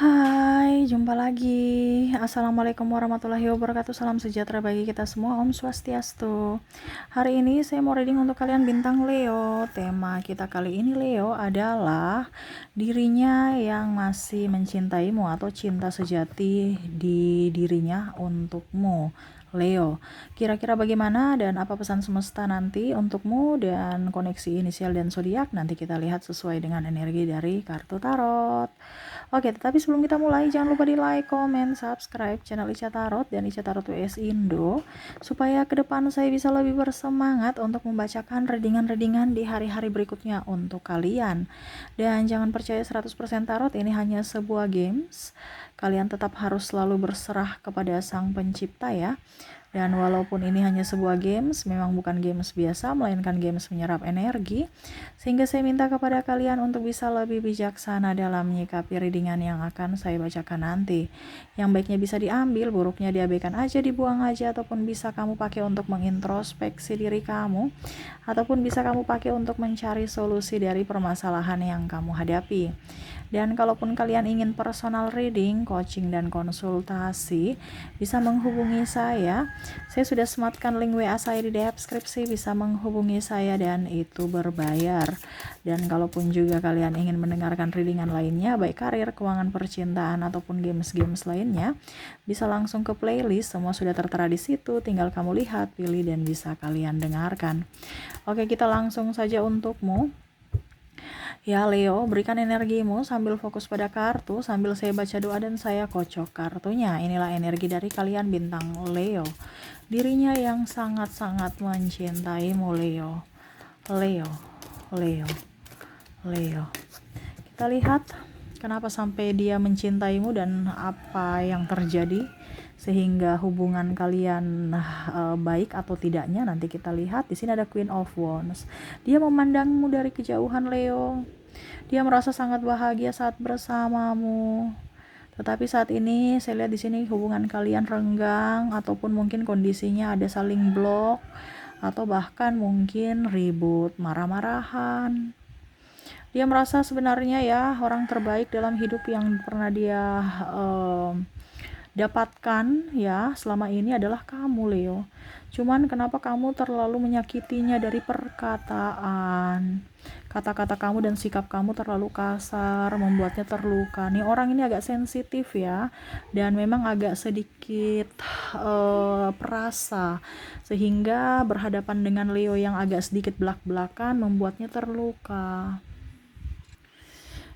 Hai, jumpa lagi. Assalamualaikum warahmatullahi wabarakatuh. Salam sejahtera bagi kita semua. Om Swastiastu. Hari ini saya mau reading untuk kalian bintang Leo. Tema kita kali ini Leo adalah dirinya yang masih mencintaimu atau cinta sejati di dirinya untukmu. Leo, kira-kira bagaimana dan apa pesan semesta nanti untukmu dan koneksi inisial dan zodiak? Nanti kita lihat sesuai dengan energi dari kartu tarot. Oke, tetapi sebelum kita mulai, jangan lupa di like, comment, subscribe channel Ica Tarot dan Ica Tarot WS Indo, supaya ke depan saya bisa lebih bersemangat untuk membacakan readingan-readingan di hari-hari berikutnya untuk kalian. Dan jangan percaya 100% tarot, ini hanya sebuah games. Kalian tetap harus selalu berserah kepada Sang Pencipta ya. Dan walaupun ini hanya sebuah games, memang bukan games biasa, melainkan games menyerap energi. Sehingga saya minta kepada kalian untuk bisa lebih bijaksana dalam menyikapi readingan yang akan saya bacakan nanti. Yang baiknya bisa diambil, buruknya diabaikan aja, dibuang aja, ataupun bisa kamu pakai untuk mengintrospeksi diri kamu, ataupun bisa kamu pakai untuk mencari solusi dari permasalahan yang kamu hadapi. Dan kalaupun kalian ingin personal reading, coaching, dan konsultasi, bisa menghubungi saya. Saya sudah sematkan link WA saya di deskripsi, bisa menghubungi saya dan itu berbayar. Dan kalaupun juga kalian ingin mendengarkan readingan lainnya, baik karir, keuangan, percintaan, ataupun games-games lainnya, bisa langsung ke playlist, semua sudah tertera di situ, tinggal kamu lihat, pilih, dan bisa kalian dengarkan. Oke, kita langsung saja untukmu. Ya Leo, berikan energimu sambil fokus pada kartu, sambil saya baca doa dan saya kocok kartunya. Inilah energi dari kalian bintang Leo. Dirinya yang sangat-sangat mencintaimu Leo. Leo, Leo, Leo. Kita lihat kenapa sampai dia mencintaimu dan apa yang terjadi sehingga hubungan kalian baik atau tidaknya. Nanti kita lihat. Di sini ada Queen of Wands. Dia memandangmu dari kejauhan Leo. Dia merasa sangat bahagia saat bersamamu. Tetapi saat ini saya lihat di sini hubungan kalian renggang, ataupun mungkin kondisinya ada saling blok, atau bahkan mungkin ribut, marah-marahan. Dia merasa sebenarnya ya orang terbaik dalam hidup yang pernah dia dapatkan ya selama ini adalah kamu Leo. Cuman kenapa kamu terlalu menyakitinya dari perkataan, kata-kata kamu dan sikap kamu terlalu kasar, membuatnya terluka. Nih orang ini agak sensitif ya, dan memang agak sedikit perasa, sehingga berhadapan dengan Leo yang agak sedikit belak-belakan membuatnya terluka.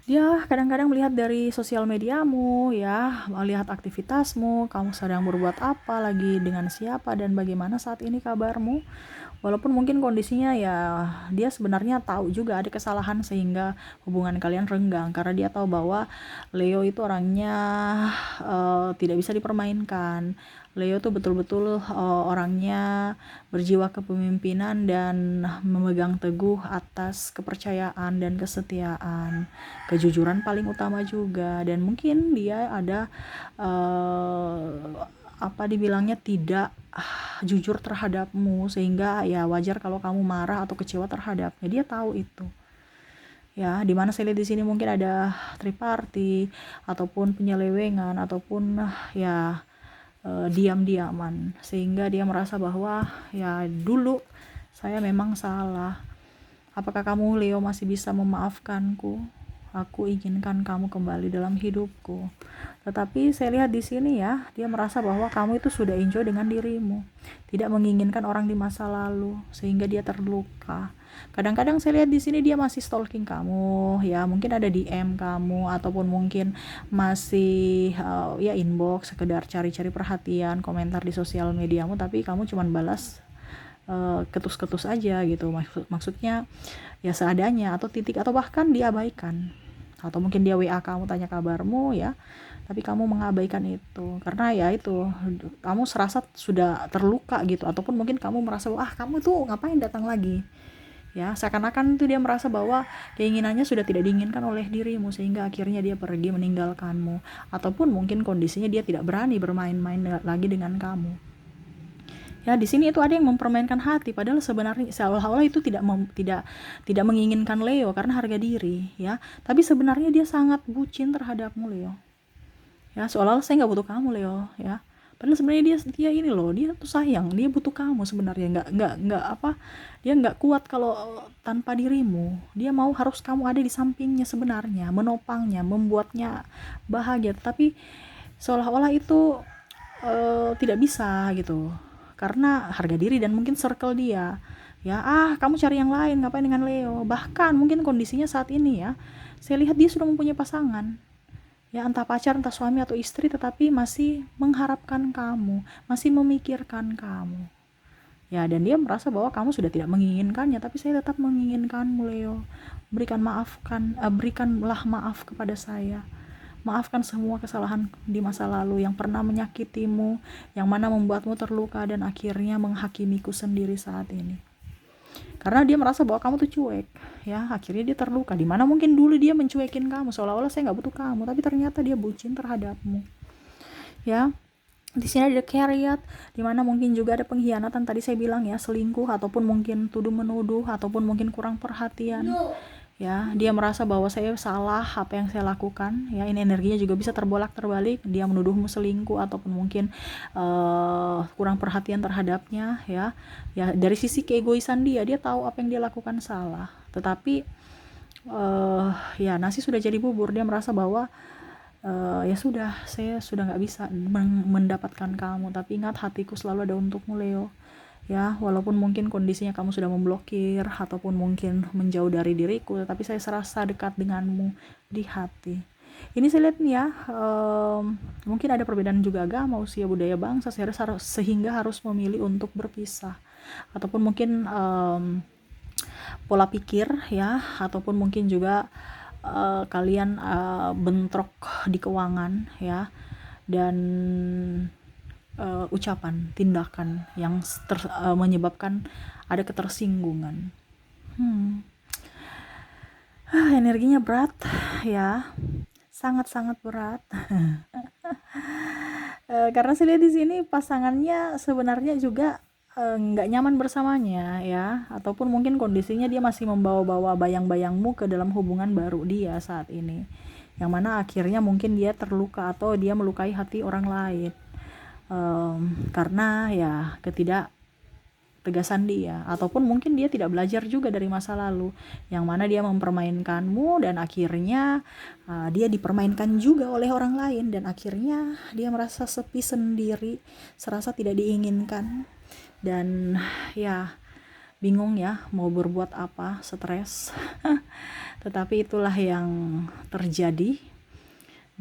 Dia kadang-kadang melihat dari sosial mediamu ya, melihat aktivitasmu, kamu sedang berbuat apa, lagi dengan siapa, dan bagaimana saat ini kabarmu. Walaupun mungkin kondisinya ya dia sebenarnya tahu juga ada kesalahan sehingga hubungan kalian renggang, karena dia tahu bahwa Leo itu orangnya tidak bisa dipermainkan. Leo tuh betul-betul orangnya berjiwa kepemimpinan dan memegang teguh atas kepercayaan dan kesetiaan, kejujuran paling utama juga. Dan mungkin dia ada dibilangnya tidak jujur terhadapmu, sehingga ya wajar kalau kamu marah atau kecewa terhadapnya. Dia tahu itu. Ya, dimana saya lihat di sini mungkin ada triparty ataupun penyelewengan ataupun ya diam-diaman, sehingga dia merasa bahwa ya dulu saya memang salah. Apakah kamu Leo masih bisa memaafkanku? Aku izinkan kamu kembali dalam hidupku. Tetapi saya lihat di sini ya, dia merasa bahwa kamu itu sudah enjoy dengan dirimu, tidak menginginkan orang di masa lalu, sehingga dia terluka. Kadang-kadang saya lihat di sini dia masih stalking kamu, ya mungkin ada DM kamu, ataupun mungkin masih ya inbox, sekedar cari-cari perhatian, komentar di sosial mediamu, tapi kamu cuma balas ketus-ketus aja gitu. Maksudnya ya seadanya, atau titik, atau bahkan diabaikan. Atau mungkin dia WA kamu tanya kabarmu ya, tapi kamu mengabaikan itu karena ya itu kamu serasa sudah terluka gitu, ataupun mungkin kamu merasa bahwa kamu tuh ngapain datang lagi ya, seakan-akan tuh dia merasa bahwa keinginannya sudah tidak diinginkan oleh dirimu, sehingga akhirnya dia pergi meninggalkanmu, ataupun mungkin kondisinya dia tidak berani bermain-main lagi dengan kamu. Ya, di sini itu ada yang mempermainkan hati, padahal sebenarnya seolah-olah itu tidak menginginkan Leo karena harga diri, ya. Tapi sebenarnya dia sangat bucin terhadapmu, Leo. Ya, seolah-olah saya nggak butuh kamu, Leo, ya. Padahal sebenarnya dia ini loh, dia tuh sayang, dia butuh kamu sebenarnya, nggak apa, dia nggak kuat kalau tanpa dirimu. Dia mau harus kamu ada di sampingnya sebenarnya, menopangnya, membuatnya bahagia. Tapi seolah-olah itu tidak bisa gitu, karena harga diri dan mungkin circle dia. Ya, kamu cari yang lain, ngapain dengan Leo? Bahkan mungkin kondisinya saat ini ya, saya lihat dia sudah mempunyai pasangan. Ya, entah pacar, entah suami atau istri, tetapi masih mengharapkan kamu, masih memikirkan kamu. Ya, dan dia merasa bahwa kamu sudah tidak menginginkannya, tapi saya tetap menginginkanmu, Leo. Berikanlah maaf kepada saya. Maafkan semua kesalahan di masa lalu yang pernah menyakitimu, yang mana membuatmu terluka dan akhirnya menghakimiku sendiri saat ini. Karena dia merasa bahwa kamu tuh cuek, ya, akhirnya dia terluka. Dimana mungkin dulu dia mencuekin kamu, seolah-olah saya nggak butuh kamu, tapi ternyata dia bucin terhadapmu, ya. Di sini ada Chariot, dimana mungkin juga ada pengkhianatan, tadi saya bilang ya, selingkuh ataupun mungkin tuduh menuduh ataupun mungkin kurang perhatian. Ya, dia merasa bahwa saya salah apa yang saya lakukan, ya. Ini energinya juga bisa terbolak-terbalik, dia menuduhmu selingkuh ataupun mungkin kurang perhatian terhadapnya, ya. Ya, dari sisi keegoisan dia tahu apa yang dia lakukan salah, tetapi ya nasi sudah jadi bubur. Dia merasa bahwa ya sudah, saya sudah nggak bisa mendapatkan kamu, tapi ingat, hatiku selalu ada untukmu, Leo. Ya, walaupun mungkin kondisinya kamu sudah memblokir ataupun mungkin menjauh dari diriku, tetapi saya serasa dekat denganmu di hati. Ini saya lihat nih ya, mungkin ada perbedaan juga agama, usia, budaya, bangsa, sehingga harus memilih untuk berpisah, ataupun mungkin pola pikir, ya, ataupun mungkin juga kalian bentrok di keuangan, ya, dan ucapan, tindakan yang menyebabkan ada ketersinggungan. Energinya berat, ya, sangat-sangat berat. Karena saya lihat di sini pasangannya sebenarnya juga nggak nyaman bersamanya, ya, ataupun mungkin kondisinya dia masih membawa-bawa bayang-bayangmu ke dalam hubungan baru dia saat ini, yang mana akhirnya mungkin dia terluka atau dia melukai hati orang lain, karena ya ketidaktegasan dia, ataupun mungkin dia tidak belajar juga dari masa lalu, yang mana dia mempermainkanmu dan akhirnya dia dipermainkan juga oleh orang lain, dan akhirnya dia merasa sepi sendiri, serasa tidak diinginkan, dan ya bingung ya mau berbuat apa, stres. Tetapi itulah yang terjadi,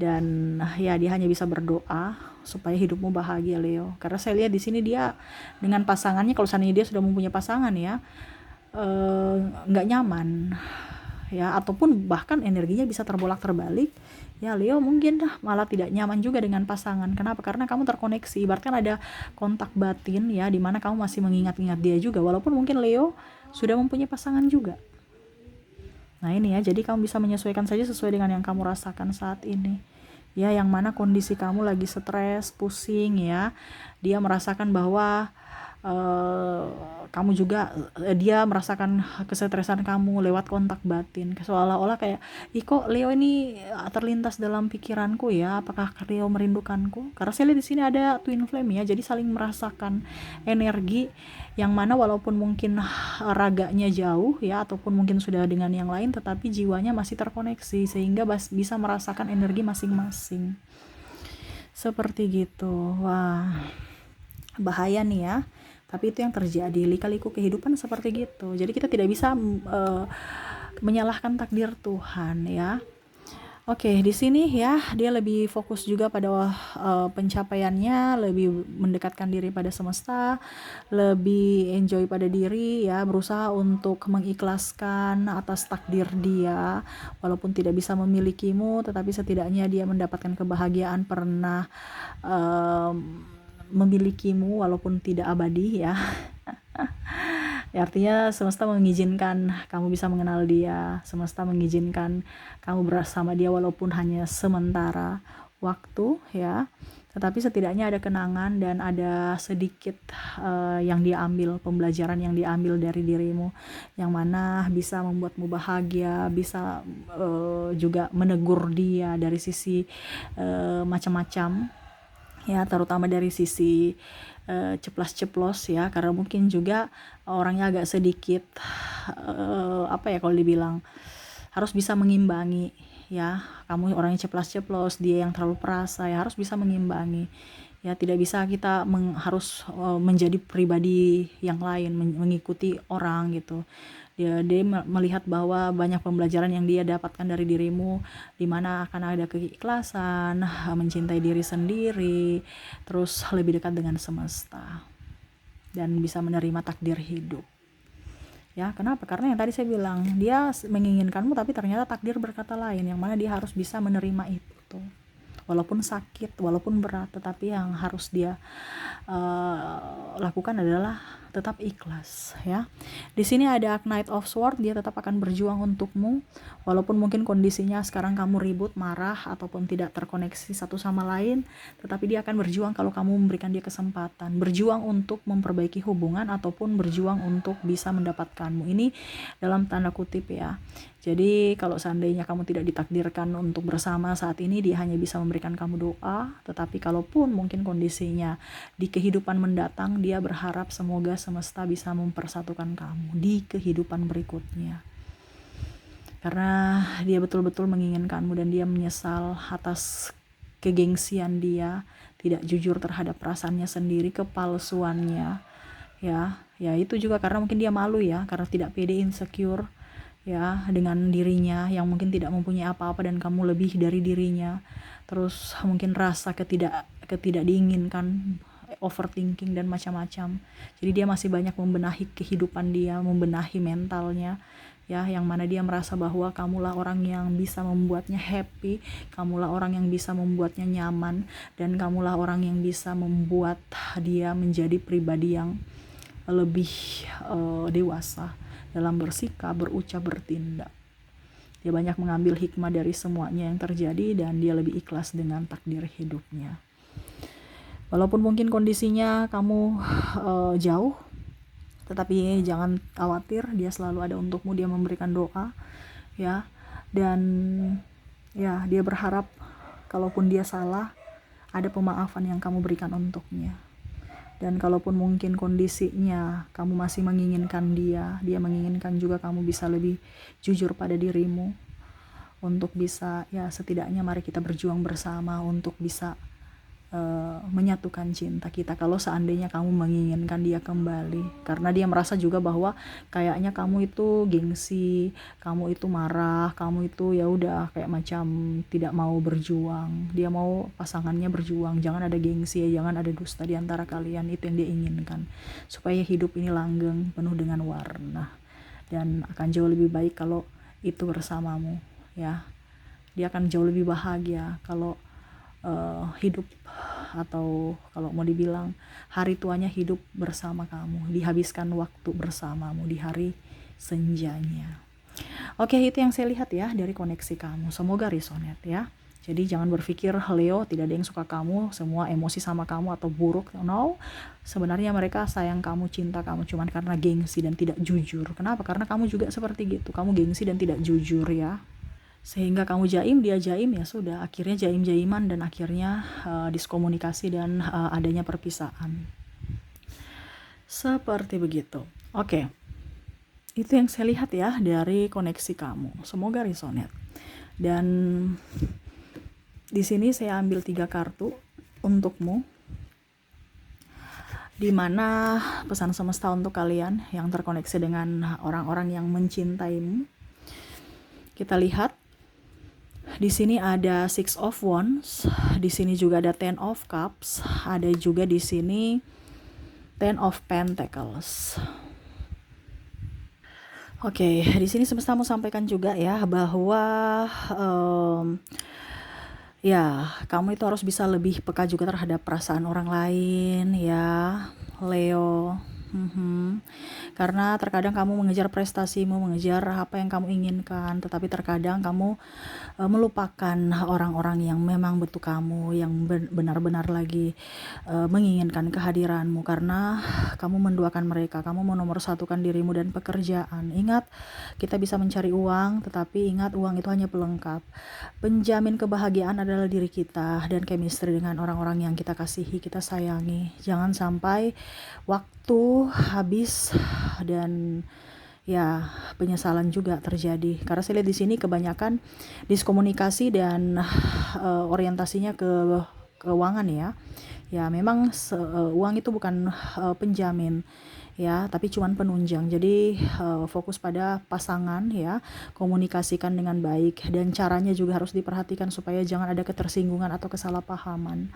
dan ya dia hanya bisa berdoa supaya hidupmu bahagia, Leo. Karena saya lihat di sini dia dengan pasangannya, kalau seandainya dia sudah mempunyai pasangan ya, nggak nyaman, ya, ataupun bahkan energinya bisa terbolak-terbalik, ya. Leo mungkin malah tidak nyaman juga dengan pasangan. Kenapa? Karena kamu terkoneksi, ibaratkan ada kontak batin, ya, dimana kamu masih mengingat-ingat dia juga, walaupun mungkin Leo sudah mempunyai pasangan juga. Nah ini ya, jadi kamu bisa menyesuaikan saja sesuai dengan yang kamu rasakan saat ini, ya, yang mana kondisi kamu lagi stres, pusing, ya. Dia merasakan bahwa kamu juga, dia merasakan kesetresan kamu lewat kontak batin, seolah-olah kayak, kok Leo ini terlintas dalam pikiranku, ya, apakah Leo merindukanku? Karena saya lihat di sini ada twin flame, ya, jadi saling merasakan energi, yang mana walaupun mungkin raganya jauh, ya, ataupun mungkin sudah dengan yang lain, tetapi jiwanya masih terkoneksi sehingga bisa merasakan energi masing-masing, seperti gitu. Wah, bahaya nih ya. Tapi itu yang terjadi, lika-liku kehidupan seperti gitu. Jadi kita tidak bisa menyalahkan takdir Tuhan, ya. Oke, di sini ya dia lebih fokus juga pada pencapaiannya, lebih mendekatkan diri pada semesta, lebih enjoy pada diri, ya, berusaha untuk mengikhlaskan atas takdir dia, walaupun tidak bisa memilikimu, tetapi setidaknya dia mendapatkan kebahagiaan pernah memilikimu walaupun tidak abadi, ya. Ya, artinya semesta mengizinkan kamu bisa mengenal dia, semesta mengizinkan kamu bersama dia walaupun hanya sementara, waktu ya, tetapi setidaknya ada kenangan dan ada sedikit yang dia ambil, pembelajaran yang diambil dari dirimu, yang mana bisa membuatmu bahagia, bisa juga menegur dia dari sisi macam-macam ya, terutama dari sisi ceplas-ceplos ya, karena mungkin juga orangnya agak sedikit apa ya kalau dibilang, harus bisa mengimbangi ya. Kamu orangnya ceplas-ceplos, dia yang terlalu perasa ya, harus bisa mengimbangi ya. Tidak bisa kita harus menjadi pribadi yang lain, mengikuti orang gitu. Dia melihat bahwa banyak pembelajaran yang dia dapatkan dari dirimu, dimana akan ada keikhlasan, mencintai diri sendiri, terus lebih dekat dengan semesta, dan bisa menerima takdir hidup ya. Kenapa? Karena yang tadi saya bilang, dia menginginkanmu tapi ternyata takdir berkata lain, yang mana dia harus bisa menerima itu, walaupun sakit, walaupun berat, tetapi yang harus dia lakukan adalah tetap ikhlas ya. Di sini ada Knight of Swords, dia tetap akan berjuang untukmu, walaupun mungkin kondisinya sekarang kamu ribut, marah, ataupun tidak terkoneksi satu sama lain, tetapi dia akan berjuang kalau kamu memberikan dia kesempatan, berjuang untuk memperbaiki hubungan ataupun berjuang untuk bisa mendapatkanmu. Ini dalam tanda kutip ya. Jadi kalau seandainya kamu tidak ditakdirkan untuk bersama saat ini, dia hanya bisa memberikan kamu doa, tetapi kalaupun mungkin kondisinya di kehidupan mendatang, dia berharap semoga semesta bisa mempersatukan kamu di kehidupan berikutnya. Karena dia betul-betul menginginkanmu dan dia menyesal atas kegengsian dia, tidak jujur terhadap perasaannya sendiri, kepalsuannya ya. Ya itu juga karena mungkin dia malu ya, karena tidak pede, insecure ya dengan dirinya yang mungkin tidak mempunyai apa-apa dan kamu lebih dari dirinya. Terus mungkin rasa ketidak diinginkan, overthinking dan macam-macam. Jadi dia masih banyak membenahi kehidupan dia, membenahi mentalnya ya, yang mana dia merasa bahwa kamulah orang yang bisa membuatnya happy, kamulah orang yang bisa membuatnya nyaman, dan kamulah orang yang bisa membuat dia menjadi pribadi yang lebih dewasa dalam bersikap, berucap, bertindak. Dia banyak mengambil hikmah dari semuanya yang terjadi dan dia lebih ikhlas dengan takdir hidupnya. Walaupun mungkin kondisinya kamu jauh, tetapi jangan khawatir, dia selalu ada untukmu, dia memberikan doa ya. Dan ya, dia berharap kalaupun dia salah, ada pemaafan yang kamu berikan untuknya. Dan kalaupun mungkin kondisinya kamu masih menginginkan dia menginginkan juga kamu bisa lebih jujur pada dirimu, untuk bisa ya setidaknya mari kita berjuang bersama untuk bisa menyatukan cinta kita kalau seandainya kamu menginginkan dia kembali. Karena dia merasa juga bahwa kayaknya kamu itu gengsi, kamu itu marah, kamu itu ya udah kayak macam tidak mau berjuang. Dia mau pasangannya berjuang, jangan ada gengsi ya, jangan ada dusta di antara kalian. Itu yang dia inginkan, supaya hidup ini langgeng, penuh dengan warna, dan akan jauh lebih baik kalau itu bersamamu ya. Dia akan jauh lebih bahagia kalau hidup, atau kalau mau dibilang hari tuanya hidup bersama kamu, dihabiskan waktu bersamamu di hari senjanya. Oke, itu yang saya lihat ya dari koneksi kamu. Semoga resonate ya. Jadi jangan berpikir Leo tidak ada yang suka kamu, semua emosi sama kamu atau buruk. No, sebenarnya mereka sayang kamu, cinta kamu, cuman karena gengsi dan tidak jujur. Kenapa? Karena kamu juga seperti gitu, kamu gengsi dan tidak jujur ya. Sehingga kamu jaim, dia jaim, ya sudah, akhirnya jaim-jaiman dan akhirnya diskomunikasi dan adanya perpisahan. Seperti begitu. Oke. Itu yang saya lihat ya dari koneksi kamu. Semoga resonate. Dan di sini saya ambil 3 kartu untukmu, di mana pesan semesta untuk kalian yang terkoneksi dengan orang-orang yang mencintaimu. Kita lihat. Di sini ada Six of Wands, di sini juga ada Ten of Cups, ada juga di sini Ten of Pentacles. Oke, di sini semesta mau sampaikan juga ya bahwa ya kamu itu harus bisa lebih peka juga terhadap perasaan orang lain ya, Leo. Karena terkadang kamu mengejar prestasimu, mengejar apa yang kamu inginkan, tetapi terkadang kamu melupakan orang-orang yang memang butuh kamu, yang benar-benar lagi menginginkan kehadiranmu, karena kamu menduakan mereka, kamu menomorsatukan dirimu dan pekerjaan. Ingat, kita bisa mencari uang, tetapi ingat, uang itu hanya pelengkap. Penjamin kebahagiaan adalah diri kita dan chemistry dengan orang-orang yang kita kasihi, kita sayangi. Jangan sampai waktu habis dan ya penyesalan juga terjadi, karena saya lihat di sini kebanyakan diskomunikasi dan orientasinya ke keuangan ya memang uang itu bukan penjamin ya, tapi cuman penunjang. Jadi fokus pada pasangan ya, komunikasikan dengan baik, dan caranya juga harus diperhatikan supaya jangan ada ketersinggungan atau kesalahpahaman,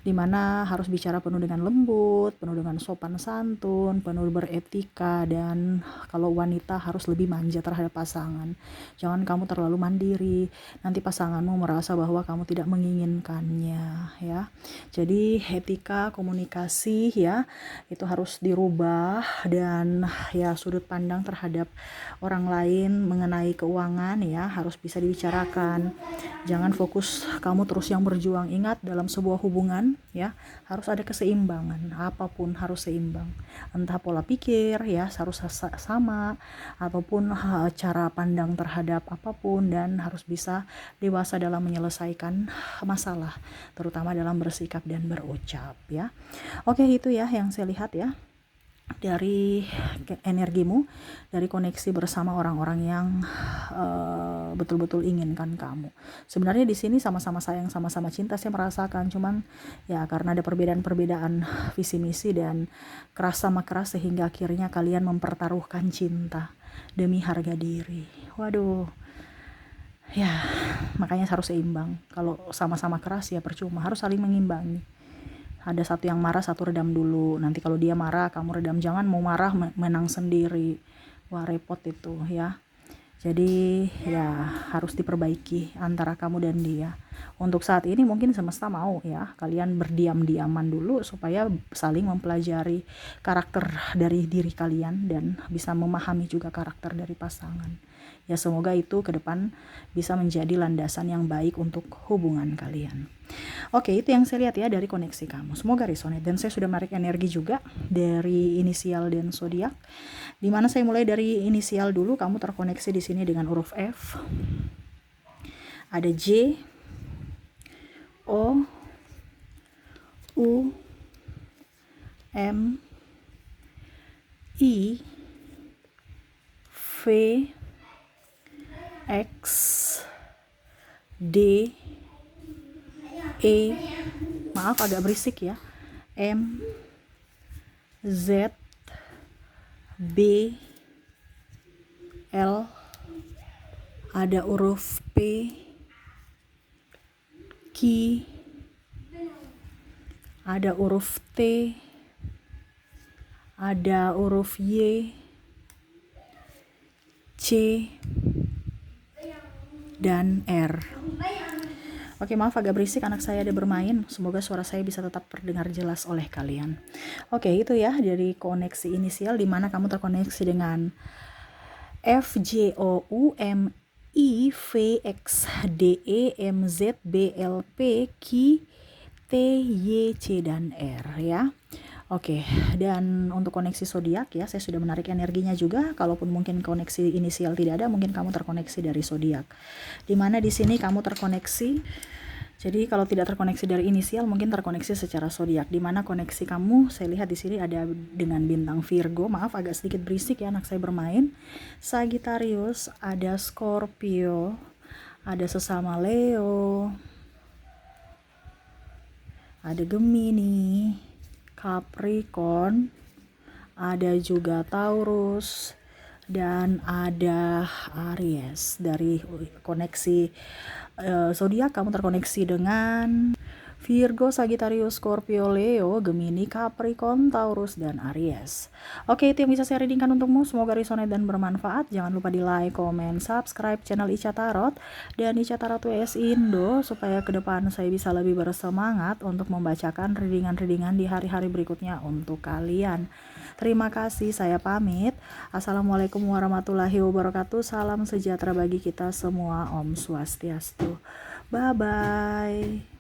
dimana harus bicara penuh dengan lembut, penuh dengan sopan santun, penuh beretika, dan kalau wanita harus lebih manja terhadap pasangan. Jangan kamu terlalu mandiri, nanti pasanganmu merasa bahwa kamu tidak menginginkannya ya. Jadi etika komunikasi ya itu harus dirubah, dan ya sudut pandang terhadap orang lain mengenai keuangan ya harus bisa dibicarakan. Jangan fokus kamu terus yang berjuang. Ingat, dalam sebuah hubungan ya harus ada keseimbangan, apapun harus seimbang, entah pola pikir ya harus sama, ataupun cara pandang terhadap apapun, dan harus bisa dewasa dalam menyelesaikan masalah, terutama dalam bersikap dan berucap ya. Oke, itu ya yang saya lihat ya dari energimu, dari koneksi bersama orang-orang yang betul-betul inginkan kamu. Sebenarnya di sini sama-sama sayang, sama-sama cinta, saya merasakan, cuman ya karena ada perbedaan-perbedaan visi misi dan keras sama keras, sehingga akhirnya kalian mempertaruhkan cinta demi harga diri. Waduh. Ya, makanya harus seimbang. Kalau sama-sama keras ya percuma, harus saling mengimbangi. Ada satu yang marah, satu redam dulu. Nanti kalau dia marah, kamu redam. Jangan mau marah menang sendiri. Wah, repot itu ya. Jadi ya harus diperbaiki antara kamu dan dia. Untuk saat ini mungkin semesta mau ya kalian berdiam-diaman dulu supaya saling mempelajari karakter dari diri kalian dan bisa memahami juga karakter dari pasangan. Ya semoga itu ke depan bisa menjadi landasan yang baik untuk hubungan kalian. Oke, itu yang saya lihat ya dari koneksi kamu. Semoga resonate, dan saya sudah menarik energi juga dari inisial dan zodiak. Dimana saya mulai dari inisial dulu, kamu terkoneksi di sini dengan huruf F. Ada J, O, U, M, I, V, X, D, E, maaf agak berisik ya, M, Z, B, L, ada huruf P, Q, ada huruf T, ada huruf Y, C, dan R. Oke, maaf agak berisik, anak saya ada bermain. Semoga suara saya bisa tetap terdengar jelas oleh kalian. Oke, itu ya dari koneksi inisial, dimana kamu terkoneksi dengan F, J, O, U, M, I, V, X, D, E, M, Z, B, L, P, Q, T, Y, C, dan R ya. Oke, dan untuk koneksi zodiak ya, saya sudah menarik energinya juga. Kalaupun mungkin koneksi inisial tidak ada, mungkin kamu terkoneksi dari zodiak. Dimana di sini kamu terkoneksi. Jadi kalau tidak terkoneksi dari inisial, mungkin terkoneksi secara zodiak. Dimana koneksi kamu, saya lihat di sini ada dengan bintang Virgo. Maaf agak sedikit berisik ya, anak saya bermain. Sagittarius, ada Scorpio, ada sesama Leo, ada Gemini, Capricorn, ada juga Taurus, dan ada Aries. Dari koneksi zodiak kamu terkoneksi dengan Virgo, Sagittarius, Scorpio, Leo, Gemini, Capricorn, Taurus, dan Aries. Oke, itu yang bisa saya readingkan untukmu. Semoga resonate dan bermanfaat. Jangan lupa di like, comment, subscribe channel Ica Tarot dan Ica Tarot WS Indo supaya ke depan saya bisa lebih bersemangat untuk membacakan readingan-readingan di hari-hari berikutnya untuk kalian. Terima kasih, saya pamit. Assalamualaikum warahmatullahi wabarakatuh. Salam sejahtera bagi kita semua. Om Swastiastu. Bye-bye.